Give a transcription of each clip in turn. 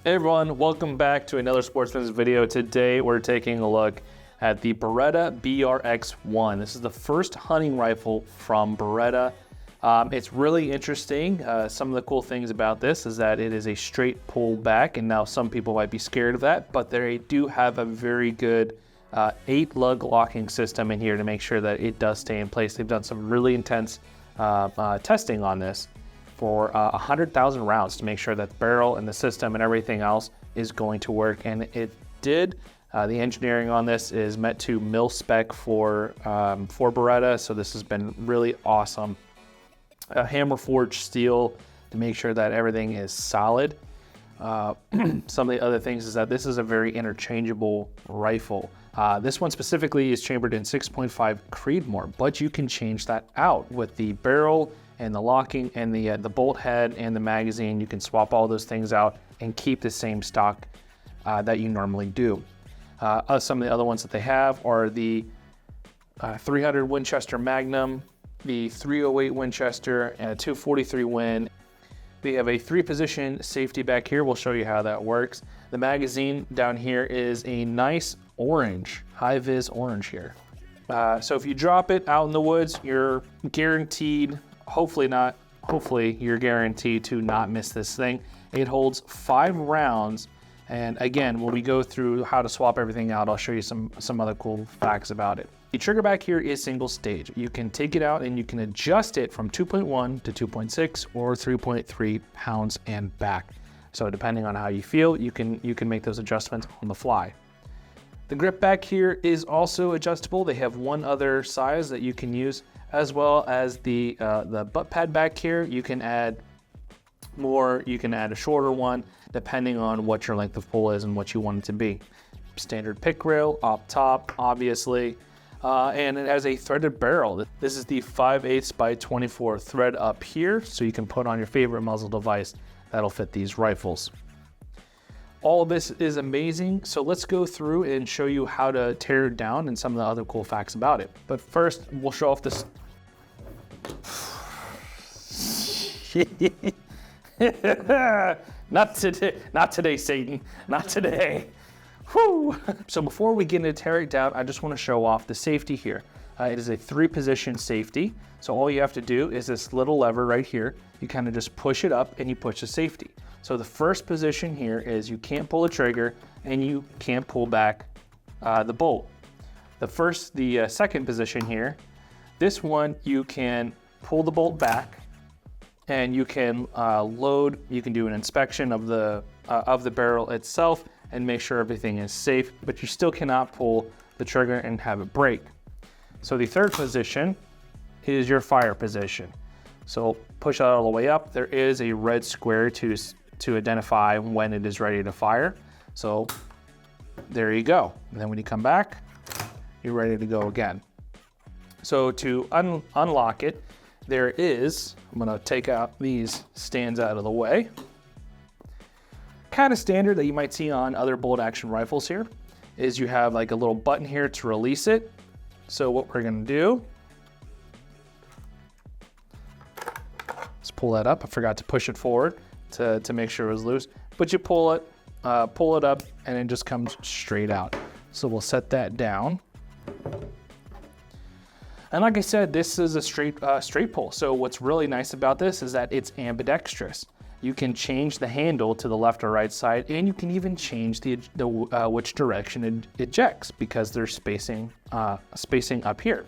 Hey everyone, welcome back to another Sportsman's video. Today we're taking a look at the Beretta BRX1. This is the first hunting rifle from Beretta. It's really interesting. Some of the cool things about this is that it is a straight pull back, and now some people might be scared of that, but they do have a very good 8-lug locking system in here to make sure that it does stay in place. They've done some really intense testing on this for 100,000 rounds to make sure that the barrel and the system and everything else is going to work, and it did. The engineering on this is meant to mil spec for Beretta, so this has been really awesome. Hammer forged steel to make sure that everything is solid. Some of the other things is that this is a very interchangeable rifle. This one specifically is chambered in 6.5 Creedmoor, but you can change that out with the barrel and the locking and the bolt head and the magazine. You can swap all those things out and keep the same stock that you normally do. Some of the other ones that they have are the 300 Winchester Magnum, the 308 Winchester, and a 243 Win. They have a 3-position safety back here. We'll show you how that works. The magazine down here is a nice orange, high-vis orange here. So if you drop it out in the woods, you're guaranteed, hopefully you're guaranteed to not miss this thing. It holds 5 rounds. And again, when we go through how to swap everything out, I'll show you some other cool facts about it. The trigger back here is single stage. You can take it out and you can adjust it from 2.1 to 2.6 or 3.3 pounds and back. So depending on how you feel, you can make those adjustments on the fly. The grip back here is also adjustable. They have one other size that you can use, as well as the butt pad back here. You can add more, you can add a shorter one, depending on what your length of pull is and what you want it to be. Standard pick rail up top, obviously, and it has a threaded barrel. This is the 5/8 by 24 thread up here, so you can put on your favorite muzzle device that'll fit these rifles. All of this is amazing, so let's go through and show you how to tear it down and some of the other cool facts about it. But first, we'll show off this. Not today, Satan, not today. Whew. So before we get into tear it down, I just want to show off the safety here. It is a 3-position safety, so all you have to do is this little lever right here. You kind of just push it up and you push the safety. So the first position here is you can't pull the trigger and you can't pull back the bolt. The second position here, this one you can pull the bolt back and you can load. You can do an inspection of the barrel itself and make sure everything is safe, but you still cannot pull the trigger and have it break. So the third position is your fire position. So push that all the way up. There is a red square to identify when it is ready to fire. So there you go. And then when you come back, you're ready to go again. So to unlock it, there is, I'm gonna take out these stands out of the way. Kind of standard that you might see on other bolt action rifles here is you have like a little button here to release it. So what we're gonna do, let's pull that up. I forgot to push it forward to make sure it was loose, but you pull it up and it just comes straight out. So we'll set that down. And like I said, this is a straight pull. So what's really nice about this is that it's ambidextrous. You can change the handle to the left or right side, and you can even change which direction it ejects because there's spacing up here.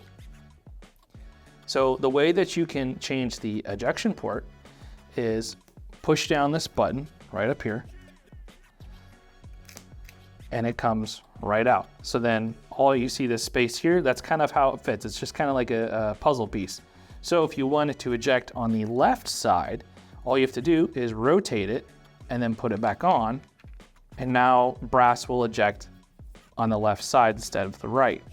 So the way that you can change the ejection port is push down this button right up here, and it comes right out. So then all you see this space here, that's kind of how it fits. It's just kind of like a puzzle piece. So if you want it to eject on the left side, all you have to do is rotate it and then put it back on, and now brass will eject on the left side instead of the right.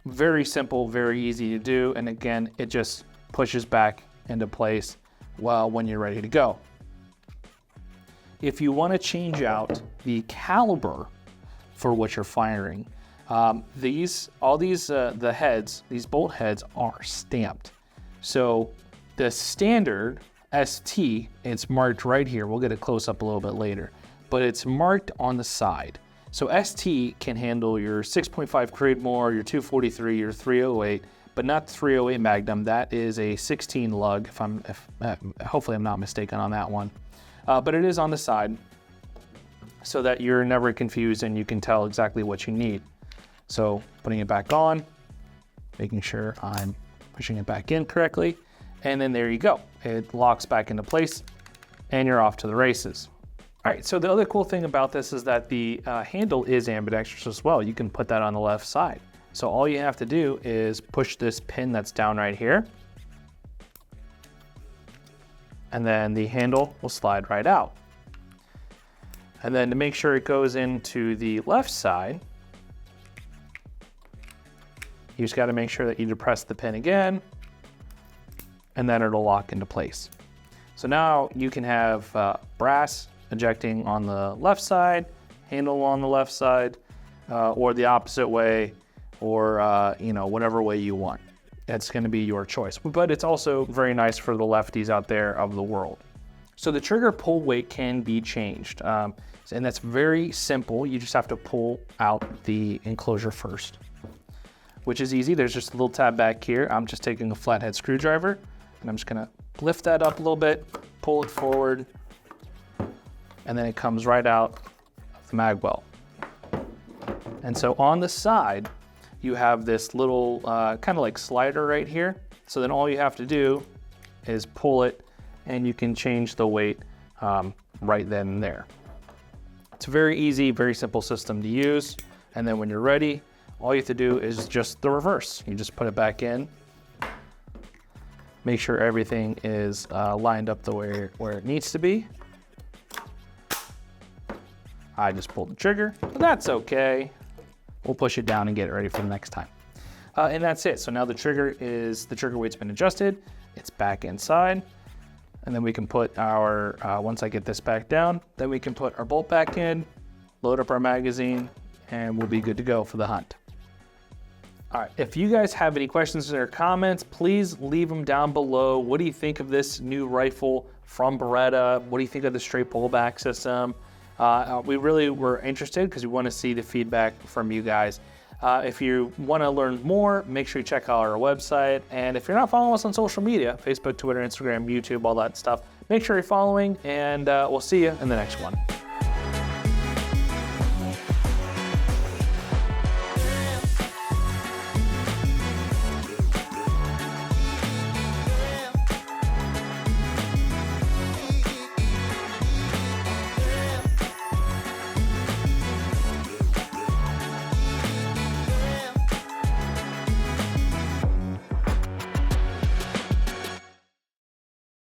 Very simple, very easy to do, and again, it just pushes back into place when you're ready to go. If you want to change out the caliber for what you're firing, the heads, these bolt heads are stamped. So the standard ST, it's marked right here. We'll get a close up a little bit later. but it's marked on the side. So ST can handle your 6.5 Creedmoor, your 243, your 308, but not the 308 Magnum. That is a 16 lug, hopefully I'm not mistaken on that one. But it is on the side so that you're never confused and you can tell exactly what you need. So putting it back on, making sure I'm pushing it back in correctly, and then there you go. It locks back into place and you're off to the races. All right, so the other cool thing about this is that the handle is ambidextrous as well. You can put that on the left side. So all you have to do is push this pin that's down right here, and then the handle will slide right out. And then to make sure it goes into the left side, you just gotta make sure that you depress the pin again, and then it'll lock into place. So now you can have brass ejecting on the left side, handle on the left side, or the opposite way, or whatever way you want. It's gonna be your choice. But it's also very nice for the lefties out there of the world. So the trigger pull weight can be changed. And that's very simple. You just have to pull out the enclosure first, which is easy. There's just a little tab back here. I'm just taking a flathead screwdriver and I'm just gonna lift that up a little bit, pull it forward, and then it comes right out of the mag well. And so on the side, you have this little kind of like slider right here. So then all you have to do is pull it and you can change the weight right then and there. It's a very easy, very simple system to use. And then when you're ready, all you have to do is just the reverse. You just put it back in, make sure everything is lined up the way where it needs to be. I just pulled the trigger, but that's okay. We'll push it down and get it ready for the next time. And that's it. So now the trigger weight's been adjusted. It's back inside. And then we can put our, once I get this back down, then we can put our bolt back in, load up our magazine, and we'll be good to go for the hunt. All right, if you guys have any questions or comments, please leave them down below. What do you think of this new rifle from Beretta? What do you think of the straight pullback system? We really were interested because we want to see the feedback from you guys. If you want to learn more, make sure you check out our website. And if you're not following us on social media, Facebook, Twitter, Instagram, YouTube, all that stuff, make sure you're following, and we'll see you in the next one.